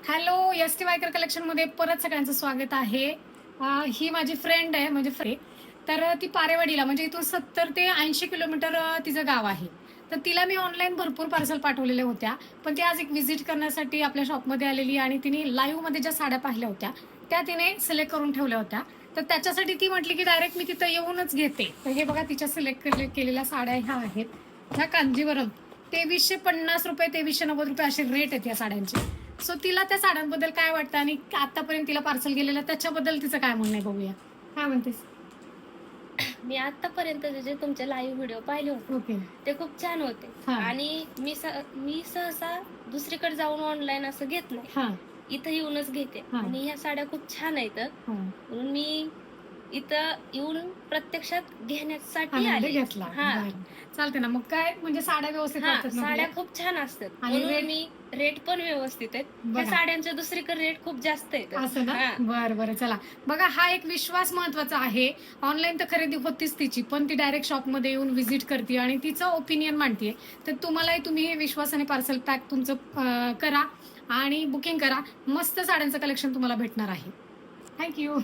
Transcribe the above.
Hello, S T Waikar collection मध्ये परत सगळ्यांचं स्वागत आहे. ही माझी फ्रेंड आहे, म्हणजे तर ती पारेवाडीला, म्हणजे इथून 70 ते 80 किलोमीटर तिचं गाव आहे. तर तिला मी ऑनलाईन भरपूर पार्सल पाठवलेल्या होत्या, पण ती आज एक व्हिजिट करण्यासाठी आपल्या शॉपमध्ये आलेली आणि तिने लाईव्ह मध्ये ज्या साड्या पाहिल्या होत्या त्या तिने सिलेक्ट करून ठेवल्या होत्या. तर त्याच्यासाठी ती म्हटली की डायरेक्ट मी तिथं येऊनच घेते. तर हे बघा, तिच्या सिलेक्ट केलेल्या साड्या ह्या आहेत. ह्या कांजीवरम 2350 रुपये, 2390 रुपये असे रेट आहेत या साड्यांचे. सो तिला त्या साड्यांबद्दल काय वाटतं आणि आतापर्यंत तिला पार्सल गेलेलं त्याच्याबद्दल तिचं काय म्हणणं आहे, बघूया. काय म्हणतेस? मी आतापर्यंत जे तुमचे लाईव्ह व्हिडिओ पाहिले होते ओके. ते खूप छान होते. आणि मी सहसा दुसरीकडे जाऊन ऑनलाईन असं घेत नाही, इथं येऊनच घेते. आणि ह्या साड्या खूप छान आहेत, म्हणून मी इथं येऊन प्रत्यक्षात घेण्यासाठी आले. घेतला. चालते ना मग. काय म्हणजे साड्या व्यवस्थित वाटतात ना? साड्या खूप छान असतात आणि मी रेट पण व्यवस्थित आहेत. त्या साड्यांच्या दुसरीकडे रेट खूप जास्त आहेत असं ना. बरं बरं, चला बघा, हा एक विश्वास महत्वाचा आहे. ऑनलाईन तर खरेदी होतीच तिची, पण ती डायरेक्ट शॉपमध्ये येऊन व्हिजिट करते आणि तिचं ओपिनियन मांडते. तर तुम्हालाही तुम्ही हे विश्वासाने पार्सल पॅक तुमचं करा आणि बुकिंग करा. मस्त साड्यांचं कलेक्शन तुम्हाला भेटणार आहे. थँक्यू.